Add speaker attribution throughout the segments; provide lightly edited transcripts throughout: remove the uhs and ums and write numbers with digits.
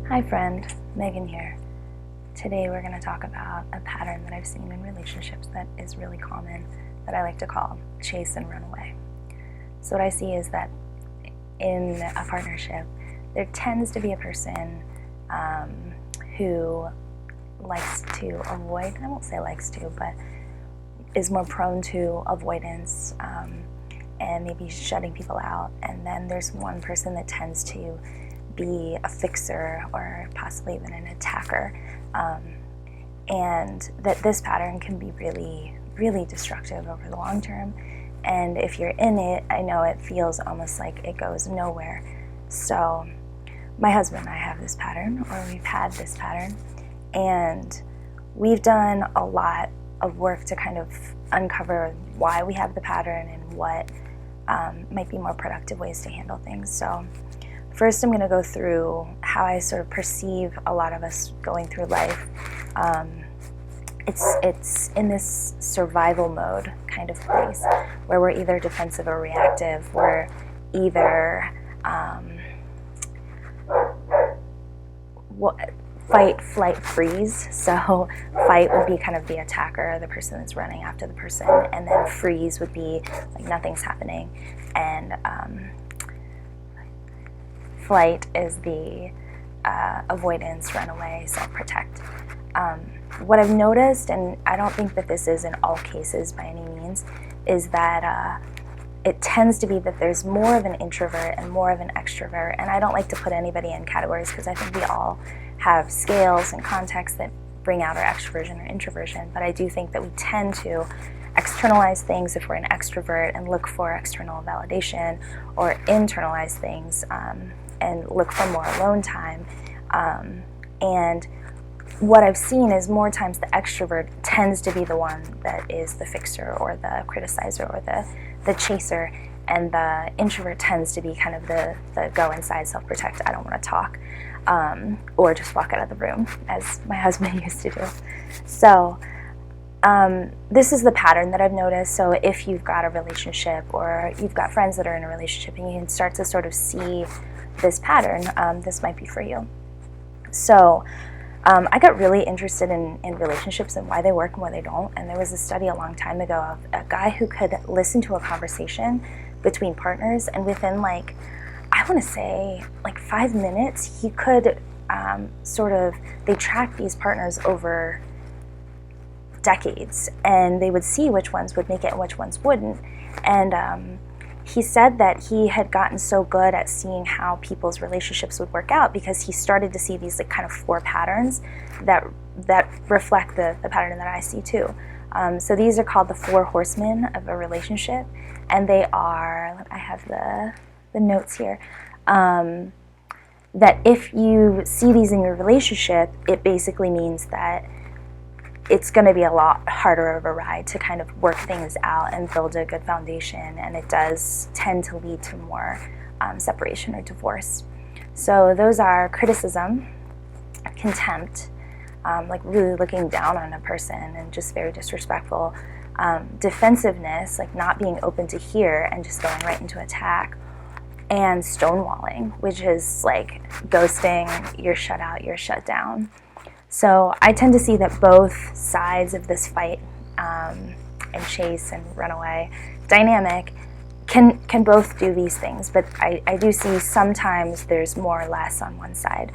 Speaker 1: Hi friend, Megan here. Today we're going to talk about a pattern that I've seen in relationships that is really common that I like to call chase and run away. So what I see is that in a partnership, there tends to be a person who likes to avoid, I won't say likes to, but is more prone to avoidance and maybe shutting people out. And then there's one person that tends to be a fixer or possibly even an attacker, and that this pattern can be really, really destructive over the long term. And if you're in it, I know it feels almost like it goes nowhere. So my husband and I have this pattern, or we've had this pattern, and we've done a lot of work to kind of uncover why we have the pattern and what might be more productive ways to handle things. So first, I'm going to go through how I sort of perceive a lot of us going through life. It's in this survival mode kind of place where we're either defensive or reactive. We're either fight, flight, freeze. So fight would be kind of the attacker, the person that's running after the person, and then freeze would be like nothing's happening, and flight is the avoidance, runaway, self-protect. What I've noticed, and I don't think that this is in all cases by any means, is that it tends to be that there's more of an introvert and more of an extrovert. And I don't like to put anybody in categories because I think we all have scales and contexts that bring out our extroversion or introversion. But I do think that we tend to externalize things if we're an extrovert and look for external validation, or internalize things and look for more alone time. And what I've seen is more times the extrovert tends to be the one that is the fixer or the criticizer or the chaser, and the introvert tends to be kind of the go inside, self-protect, I don't want to talk, or just walk out of the room, as my husband used to do. So this is the pattern that I've noticed. So if you've got a relationship or you've got friends that are in a relationship and you can start to sort of see this pattern, this might be for you. So I got really interested in relationships and why they work and why they don't. And there was a study a long time ago of a guy who could listen to a conversation between partners, and within I want to say 5 minutes, he could they tracked these partners over decades, and they would see which ones would make it and which ones wouldn't. And he said that he had gotten so good at seeing how people's relationships would work out because he started to see these kind of 4 patterns that reflect the pattern that I see too. So these are called the 4 Horsemen of a relationship, and they are, I have the notes here, that if you see these in your relationship, it basically means that it's going to be a lot harder of a ride to kind of work things out and build a good foundation, and it does tend to lead to more separation or divorce. So those are criticism, contempt, really looking down on a person and just very disrespectful, defensiveness, not being open to hear and just going right into attack, and stonewalling, which is ghosting, you're shut out, you're shut down. So I tend to see that both sides of this fight and chase and runaway dynamic can both do these things, but I do see sometimes there's more or less on one side.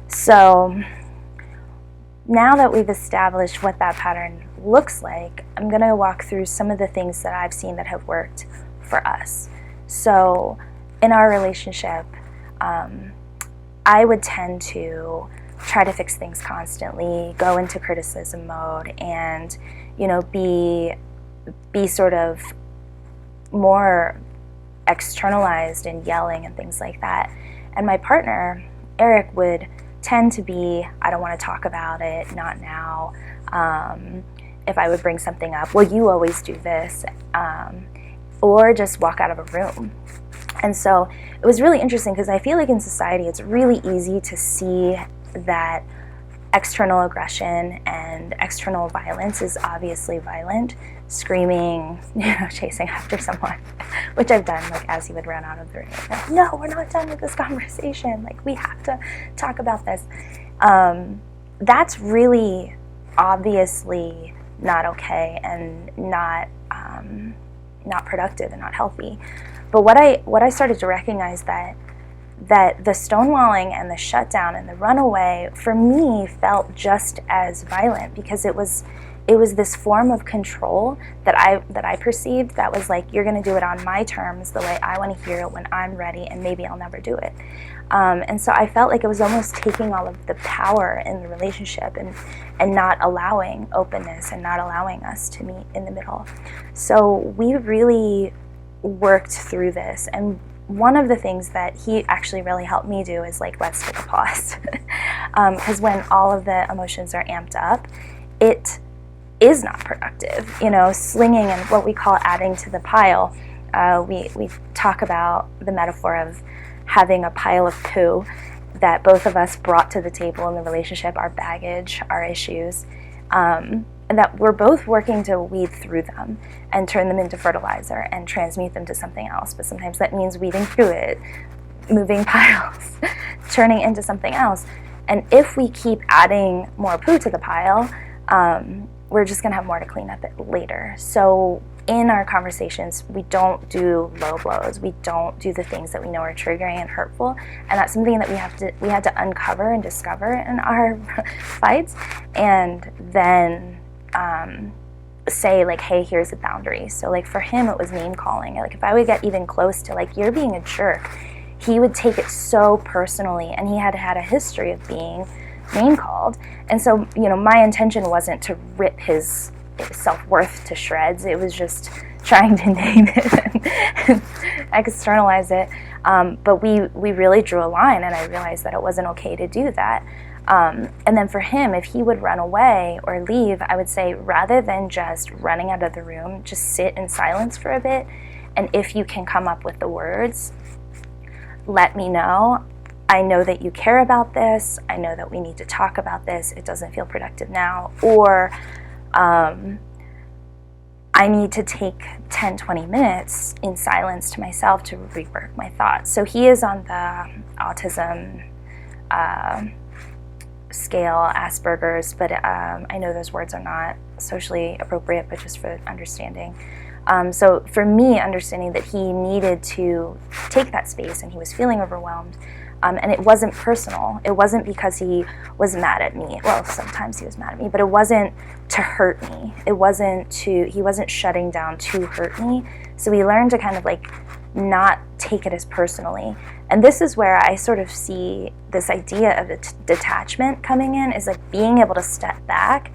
Speaker 1: So now that we've established what that pattern looks like, I'm going to walk through some of the things that I've seen that have worked for us. So in our relationship, I would tend to try to fix things constantly, go into criticism mode, and be sort of more externalized and yelling and things like that. And my partner, Eric, would tend to be, I don't want to talk about it, not now. If I would bring something up, well, you always do this, or just walk out of a room. And so it was really interesting because I feel like in society it's really easy to see that external aggression and external violence is obviously violent. Screaming, chasing after someone, which I've done, like as he would run out of the room. Like, no, we're not done with this conversation. Like, we have to talk about this. That's really obviously not okay and not productive and not healthy. But what I started to recognize that the stonewalling and the shutdown and the runaway for me felt just as violent, because it was this form of control that I perceived that was like, you're going to do it on my terms, the way I want to hear it, when I'm ready, and maybe I'll never do it. And so I felt like it was almost taking all of the power in the relationship and not allowing openness and not allowing us to meet in the middle. So we really worked through this, and one of the things that he actually really helped me do is like, let's take a pause. Because when all of the emotions are amped up, it is not productive. Slinging and what we call adding to the pile. We talk about the metaphor of having a pile of poo that both of us brought to the table in the relationship, our baggage, our issues, and that we're both working to weed through them and turn them into fertilizer and transmute them to something else. But sometimes that means weeding through it, moving piles, turning into something else. And if we keep adding more poo to the pile, we're just going to have more to clean up later. So in our conversations, we don't do low blows. We don't do the things that we know are triggering and hurtful. And that's something that we had to uncover and discover in our fights, and then say like, hey, here's a boundary. So like for him, it was name calling. Like if I would get even close to like, you're being a jerk, he would take it so personally, and he had had a history of being name called. And so, my intention wasn't to rip his self-worth to shreds. It was just trying to name it and externalize it. But we really drew a line, and I realized that it wasn't okay to do that. And then for him, if he would run away or leave, I would say, rather than just running out of the room, just sit in silence for a bit. And if you can come up with the words, let me know. I know that you care about this. I know that we need to talk about this. It doesn't feel productive now. Or I need to take 10, 20 minutes in silence to myself to rework my thoughts. So he is on the autism scale, Asperger's, but I know those words are not socially appropriate, but just for understanding. So for me, understanding that he needed to take that space and he was feeling overwhelmed, and it wasn't personal. It wasn't because he was mad at me. Well, sometimes he was mad at me, but it wasn't to hurt me. He wasn't shutting down to hurt me. So we learned to kind of like not take it as personally. And this is where I sort of see this idea of detachment coming in, is like being able to step back,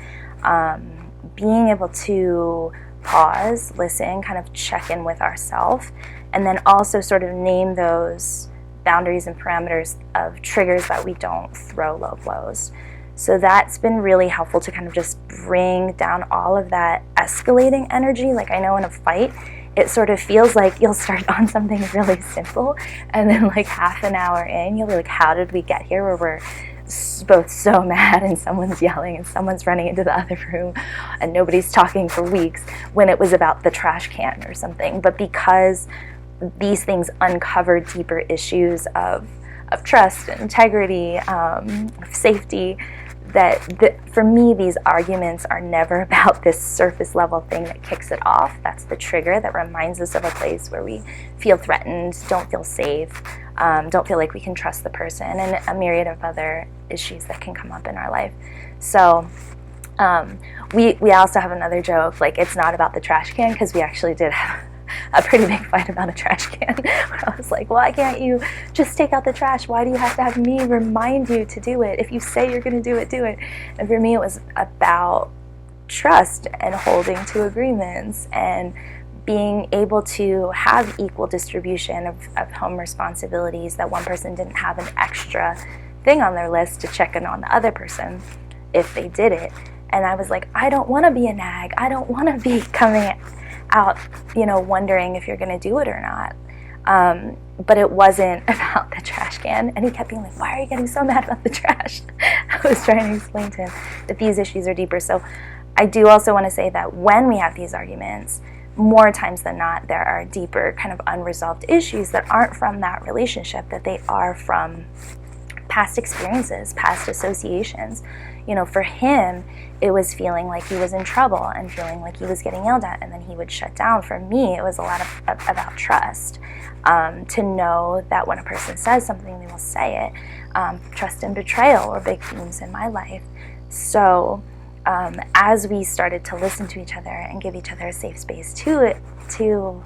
Speaker 1: being able to pause, listen, kind of check in with ourselves, and then also sort of name those boundaries and parameters of triggers that we don't throw low blows. So that's been really helpful to kind of just bring down all of that escalating energy. Like I know in a fight, it sort of feels like you'll start on something really simple, and then like half an hour in, you'll be like, how did we get here where we're both so mad and someone's yelling and someone's running into the other room and nobody's talking for weeks, when it was about the trash can or something. But because these things uncover deeper issues of trust and integrity, of safety, that for me, these arguments are never about this surface level thing that kicks it off. That's the trigger that reminds us of a place where we feel threatened, don't feel safe, don't feel like we can trust the person, and a myriad of other issues that can come up in our life. So we also have another joke, like it's not about the trash can, because we actually did have a pretty big fight about a trash can, where I was like, why can't you just take out the trash? Why do you have to have me remind you to do it? If you say you're going to do it, do it. And for me, it was about trust and holding to agreements and being able to have equal distribution of home responsibilities, that one person didn't have an extra thing on their list to check in on the other person if they did it. And I was like, I don't want to be a nag. I don't want to be coming out, wondering if you're going to do it or not. But it wasn't about the trash can. And he kept being like, why are you getting so mad about the trash? I was trying to explain to him that these issues are deeper. So I do also want to say that when we have these arguments, more times than not, there are deeper kind of unresolved issues that aren't from that relationship, that they are from past experiences, past associations. For him, it was feeling like he was in trouble and feeling like he was getting yelled at, and then he would shut down. For me, it was a lot about trust. To know that when a person says something, they will say it. Trust and betrayal were big themes in my life. So as we started to listen to each other and give each other a safe space to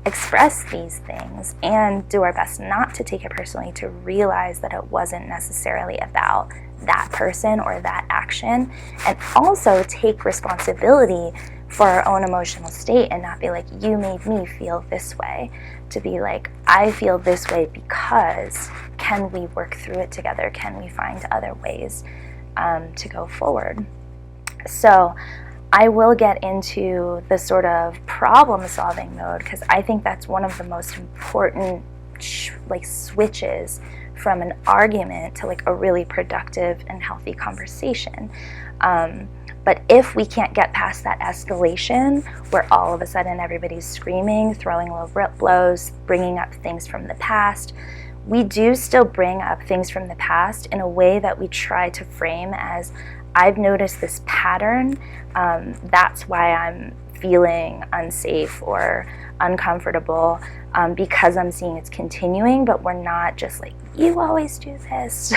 Speaker 1: express these things and do our best not to take it personally, to realize that it wasn't necessarily about that person or that action, and also take responsibility for our own emotional state and not be like, you made me feel this way, to be like, I feel this way because can we work through it together? Can we find other ways to go forward? So I will get into the sort of problem-solving mode, because I think that's one of the most important switches from an argument to a really productive and healthy conversation. But if we can't get past that escalation, where all of a sudden everybody's screaming, throwing low blows, bringing up things from the past, we do still bring up things from the past in a way that we try to frame as, I've noticed this pattern, that's why I'm feeling unsafe or uncomfortable, because I'm seeing it's continuing. But we're not just like, you always do this.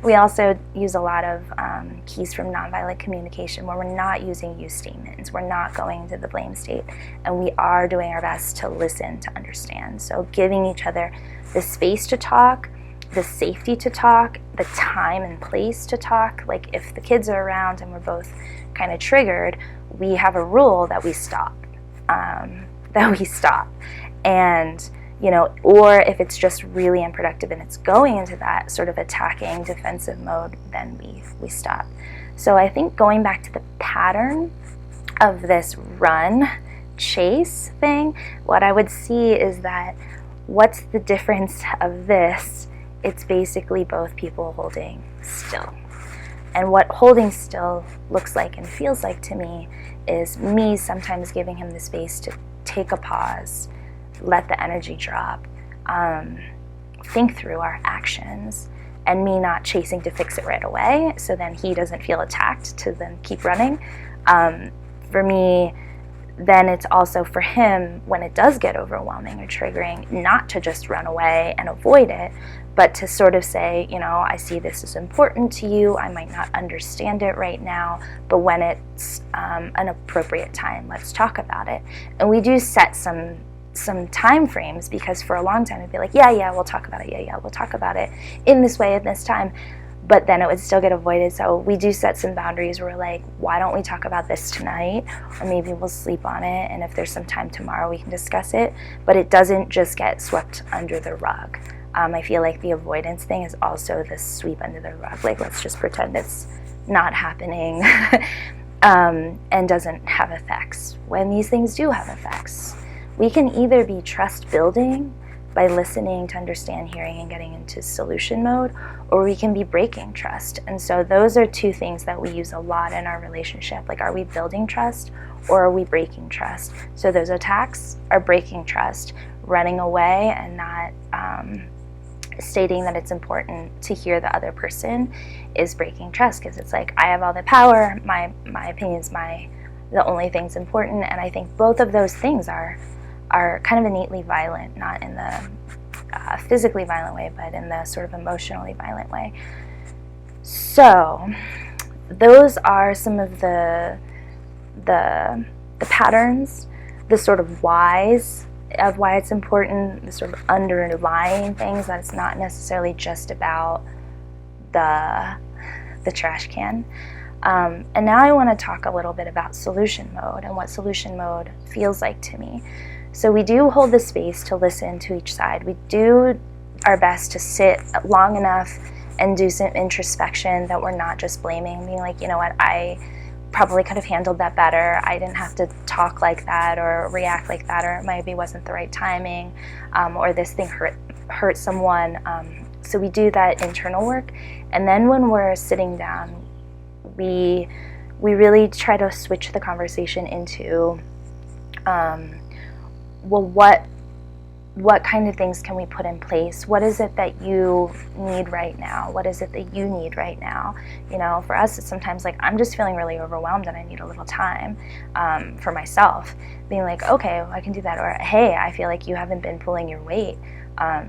Speaker 1: We also use a lot of keys from nonviolent communication, where we're not using you statements, we're not going to the blame state, and we are doing our best to listen, to understand. So giving each other the space to talk, the safety to talk, the time and place to talk. Like if the kids are around and we're both kind of triggered, we have a rule that we stop, and or if it's just really unproductive and it's going into that sort of attacking defensive mode, then we stop. So I think going back to the pattern of this run chase thing, what I would see is that what's the difference of this? It's basically both people holding still. And what holding still looks like and feels like to me is me sometimes giving him the space to take a pause, let the energy drop, think through our actions, and me not chasing to fix it right away, so then he doesn't feel attacked to then keep running. For me, then it's also for him, when it does get overwhelming or triggering, not to just run away and avoid it, but to sort of say, I see this is important to you, I might not understand it right now, but when it's an appropriate time, let's talk about it. And we do set some time frames, because for a long time it'd be like, yeah, we'll talk about it, we'll talk about it in this way at this time, but then it would still get avoided. So we do set some boundaries where we're like, why don't we talk about this tonight, or maybe we'll sleep on it, and if there's some time tomorrow we can discuss it, but it doesn't just get swept under the rug. I feel like the avoidance thing is also the sweep under the rug, like let's just pretend it's not happening, and doesn't have effects, when these things do have effects. We can either be trust building by listening to understand, hearing, and getting into solution mode, or we can be breaking trust. And so those are two things that we use a lot in our relationship. Like, are we building trust or are we breaking trust? So those attacks are breaking trust. Running away and not stating that it's important to hear the other person is breaking trust, because it's like, I have all the power, my opinion is the only thing's important. And I think both of those things are kind of innately violent, not in the physically violent way, but in the sort of emotionally violent way. So those are some of the patterns, the sort of whys of why it's important, the sort of underlying things, that it's not necessarily just about the trash can. And now I want to talk a little bit about solution mode and what solution mode feels like to me. So we do hold the space to listen to each side. We do our best to sit long enough and do some introspection that we're not just blaming, being like, you know what, I probably could have handled that better. I didn't have to talk like that or react like that, or it maybe wasn't the right timing, or this thing hurt someone. So we do that internal work, and then when we're sitting down, we really try to switch the conversation into, well, what kind of things can we put in place? What is it that you need right now? What is it that you need right now? You know, for us, it's sometimes like, I'm just feeling really overwhelmed and I need a little time for myself. Being like, okay, well, I can do that. Or, hey, I feel like you haven't been pulling your weight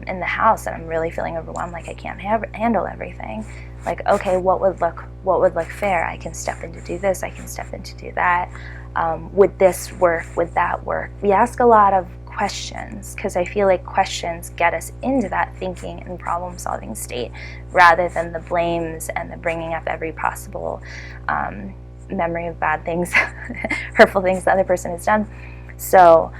Speaker 1: in the house and I'm really feeling overwhelmed, like I can't handle everything. Like, okay, what would look fair? I can step in to do this, I can step in to do that. Would this work? Would that work? We ask a lot of questions because I feel like questions get us into that thinking and problem solving state rather than the blames and the bringing up every possible memory of bad things, hurtful things the other person has done. So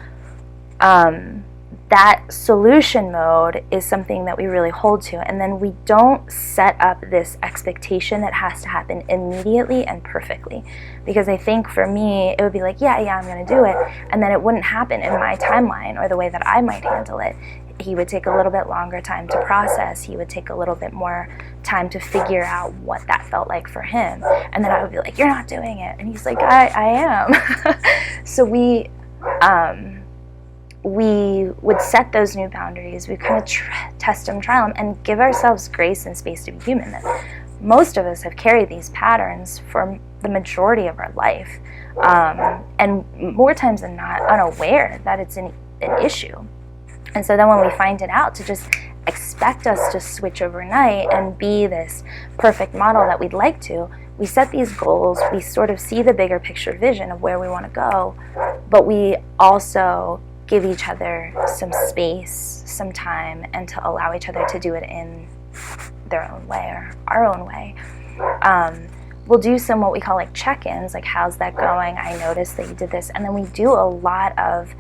Speaker 1: that solution mode is something that we really hold to, and then we don't set up this expectation that has to happen immediately and perfectly, because I think for me it would be like, yeah, I'm going to do it, and then it wouldn't happen in my timeline or the way that I might handle it. He would take a little bit longer time to process. He would take a little bit more time to figure out what that felt like for him, and then I would be like, you're not doing it, and he's like, I am. So we would set those new boundaries. We kind of test them, trial them, and give ourselves grace and space to be human. That most of us have carried these patterns for the majority of our life, and more times than not, unaware that it's an issue. And so then when we find it out, to just expect us to switch overnight and be this perfect model that we'd like to, we set these goals, we sort of see the bigger picture vision of where we want to go, but we also give each other some space, some time, and to allow each other to do it in their own way or our own way. We'll do some what we call like check-ins, like how's that going? I noticed that you did this. And then we do a lot of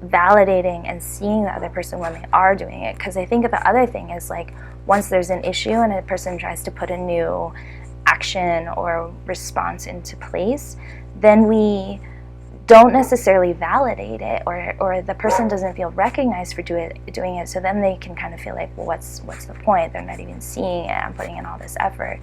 Speaker 1: validating and seeing the other person when they are doing it. Because I think the other thing is like once there's an issue and a person tries to put a new action or response into place, then we don't necessarily validate it, or the person doesn't feel recognized for doing it, so then they can kind of feel like, well, what's the point? They're not even seeing it. I'm putting in all this effort.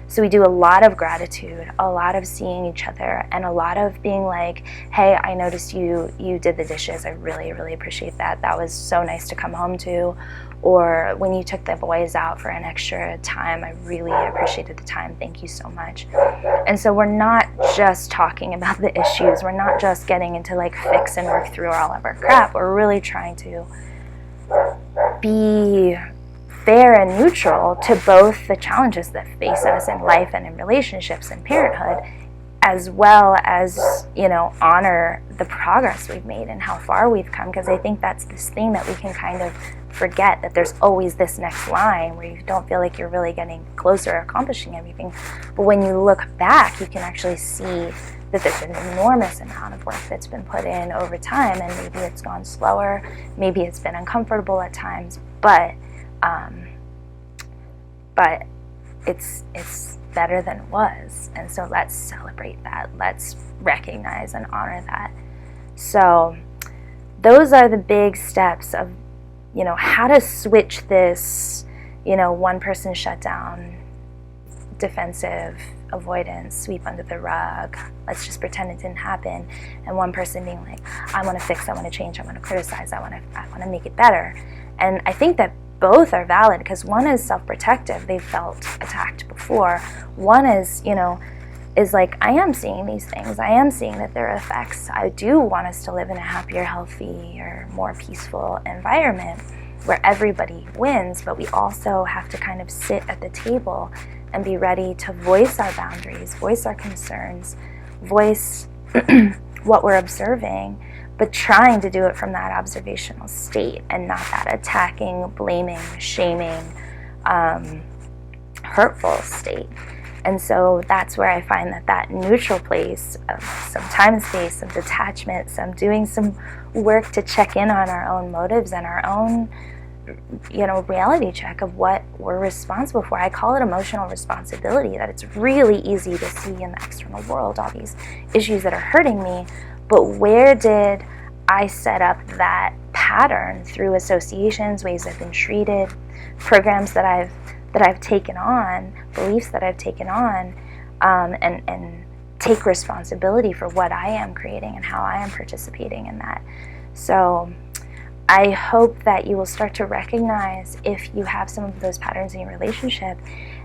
Speaker 1: So we do a lot of gratitude, a lot of seeing each other, and a lot of being like, hey, I noticed you did the dishes. I really, really appreciate that. That was so nice to come home to. Or when you took the boys out for an extra time, I really appreciated the time. Thank you so much. And so we're not just talking about the issues. We're not just getting into like fix and work through all of our crap. We're really trying to be fair and neutral to both the challenges that face us in life and in relationships and parenthood, as well as, you know, honor the progress we've made and how far we've come. Because I think that's this thing that we can kind of forget, that there's always this next line where you don't feel like you're really getting closer or accomplishing everything. But when you look back, you can actually see that there's an enormous amount of work that's been put in over time, and maybe it's gone slower, maybe it's been uncomfortable at times, but it's better than it was. And so let's celebrate that. Let's recognize and honor that. So those are the big steps of, you know, how to switch this, you know, one person shutdown, defensive, avoidance, sweep under the rug, let's just pretend it didn't happen, and one person being like, I want to fix, I want to change, I want to criticize, I want to make it better. And I think that both are valid, because one is self-protective, they've felt attacked before. One is, you know, is like, I am seeing these things, I am seeing that there are effects. I do want us to live in a happier, healthier, more peaceful environment where everybody wins, but we also have to kind of sit at the table and be ready to voice our boundaries, voice our concerns, voice what we're observing, but trying to do it from that observational state and not that attacking, blaming, shaming, hurtful state. And so that's where I find that neutral place of some time and space, some detachment, some doing some work to check in on our own motives and our own reality check of what we're responsible for. I call it emotional responsibility, that it's really easy to see in the external world all these issues that are hurting me, but where did I set up that pattern through associations, ways I've been treated, programs that I've taken on, beliefs that I've taken on, and take responsibility for what I am creating and how I am participating in that. So I hope that you will start to recognize if you have some of those patterns in your relationship,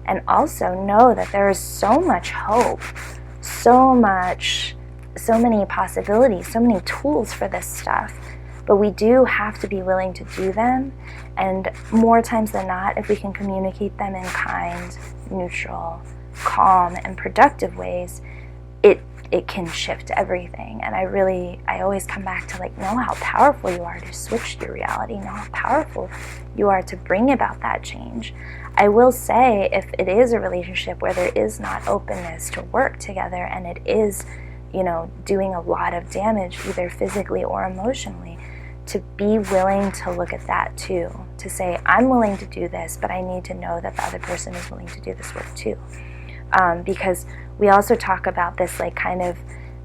Speaker 1: and also know that there is so much hope, so many possibilities, so many tools for this stuff. But we do have to be willing to do them, and more times than not, if we can communicate them in kind, neutral, calm, and productive ways, it can shift everything. And I always come back to know how powerful you are to switch your reality, know how powerful you are to bring about that change. I will say, if it is a relationship where there is not openness to work together, and it is, doing a lot of damage, either physically or emotionally, to be willing to look at that too, to say, I'm willing to do this, but I need to know that the other person is willing to do this work too. Because we also talk about this kind of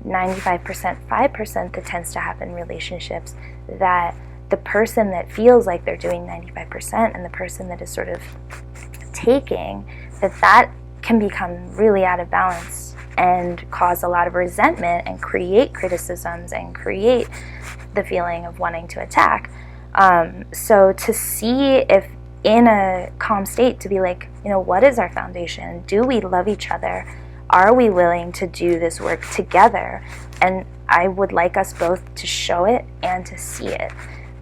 Speaker 1: 95%, 5% that tends to happen in relationships, that the person that feels like they're doing 95% and the person that is sort of taking, that can become really out of balance and cause a lot of resentment and create criticisms and create the feeling of wanting to attack. So to see if in a calm state, to be what is our foundation? Do we love each other? Are we willing to do this work together? And I would like us both to show it and to see it,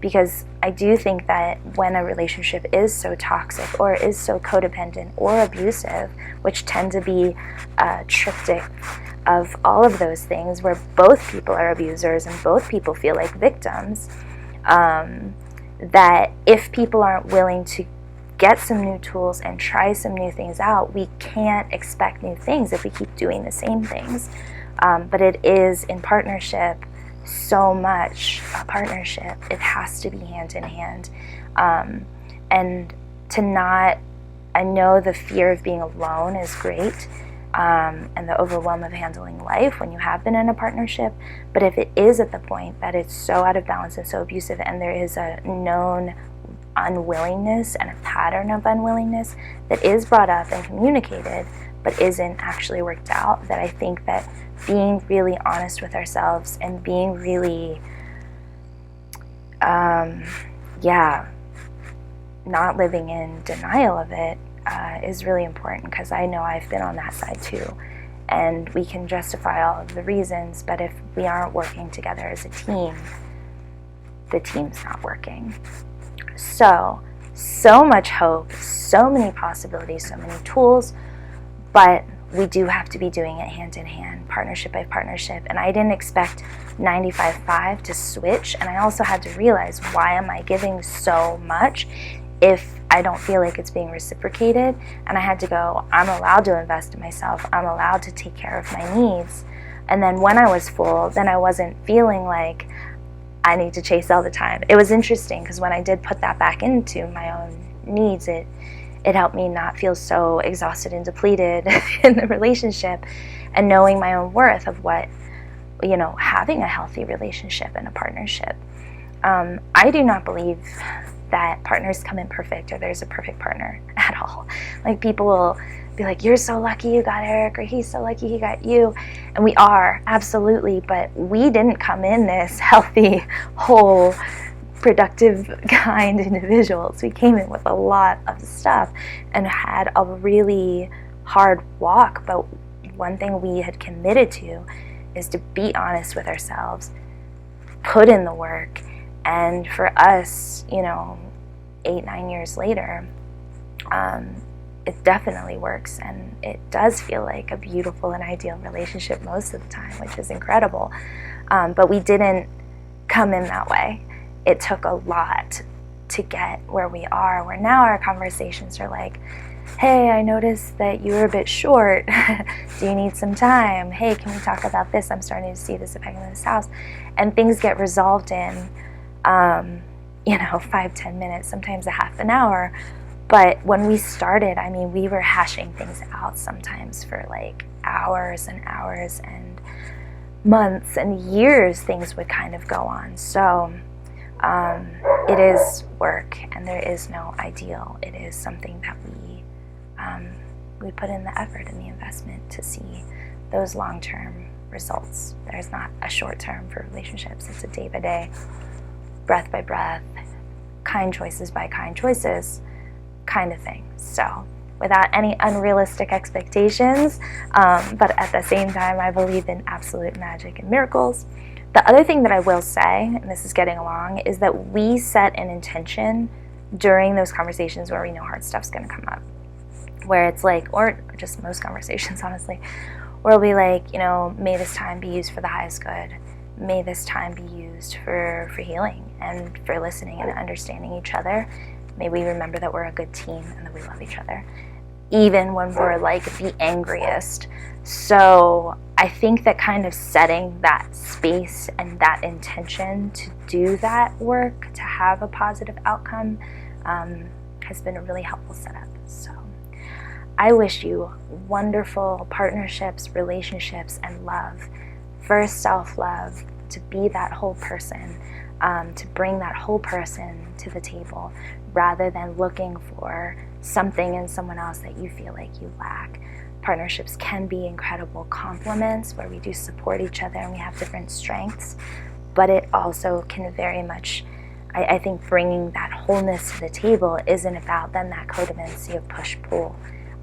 Speaker 1: because I do think that when a relationship is so toxic or is so codependent or abusive, which tend to be a triptych of all of those things, where both people are abusers and both people feel like victims, that if people aren't willing to get some new tools and try some new things out, we can't expect new things if we keep doing the same things. But it is, in partnership, so much a partnership. It has to be hand in hand. And to not, I know the fear of being alone is great, and the overwhelm of handling life when you have been in a partnership, but if it is at the point that it's so out of balance and so abusive, and there is a known unwillingness and a pattern of unwillingness that is brought up and communicated but isn't actually worked out, that I think that being really honest with ourselves and being really not living in denial of it is really important, because I know I've been on that side too. And we can justify all of the reasons, but if we aren't working together as a team, the team's not working. So much hope, so many possibilities, so many tools, but we do have to be doing it hand in hand, partnership by partnership. And I didn't expect 95-5 to switch, and I also had to realize, why am I giving so much if I don't feel like it's being reciprocated? And I had to go, I'm allowed to invest in myself, I'm allowed to take care of my needs. And then when I was full, then I wasn't feeling like I need to chase all the time. It was interesting, because when I did put that back into my own needs, it helped me not feel so exhausted and depleted in the relationship, and knowing my own worth of what, having a healthy relationship and a partnership. I do not believe that partners come in perfect, or there's a perfect partner at all. People will be like, you're so lucky you got Eric, or he's so lucky he got you. And we are, absolutely, but we didn't come in this healthy, whole, productive, kind individuals. We came in with a lot of stuff and had a really hard walk, but one thing we had committed to is to be honest with ourselves, put in the work, and for us, 8-9 years later, it definitely works, and it does feel like a beautiful and ideal relationship most of the time, which is incredible. But we didn't come in that way. It took a lot to get where we are, where now our conversations are like, hey, I noticed that you were a bit short. Do you need some time? Hey, can we talk about this? I'm starting to see this affecting this house. And things get resolved in 5-10 minutes, sometimes a half an hour. But when we started, I mean, we were hashing things out sometimes for like hours and hours, and months and years things would kind of go on. So it is work, and there is no ideal. It is something that we put in the effort and the investment to see those long-term results. There's not a short-term for relationships. It's a day-by-day, breath by breath, kind choices by kind choices kind of thing. So without any unrealistic expectations, but at the same time, I believe in absolute magic and miracles. The other thing that I will say, and this is getting along, is that we set an intention during those conversations where we know hard stuff's going to come up, where it's like, or just most conversations, honestly, where we'll be like, may this time be used for the highest good. May this time be used for healing and for listening and understanding each other. May we remember that we're a good team and that we love each other, even when we're like the angriest. So I think that kind of setting that space and that intention to do that work, to have a positive outcome, has been a really helpful setup. So I wish you wonderful partnerships, relationships, and love. First, self-love, to be that whole person, to bring that whole person to the table, rather than looking for something in someone else that you feel like you lack. Partnerships can be incredible complements where we do support each other and we have different strengths, but it also can very much, I think, bringing that wholeness to the table isn't about then that codependency of push-pull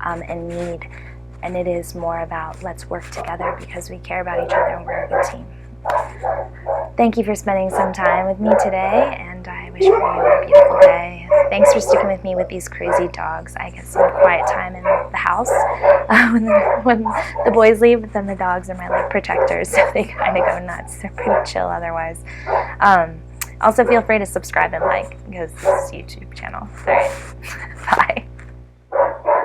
Speaker 1: and need, and it is more about let's work together because we care about each other and we're a good team. Thank you for spending some time with me today, and I wish for you a beautiful day. Thanks for sticking with me with these crazy dogs. I get some quiet time in the house when the boys leave, but then the dogs are my like protectors, so they kind of go nuts. They're pretty chill otherwise. Also, feel free to subscribe and like, because this is a YouTube channel. All right, bye.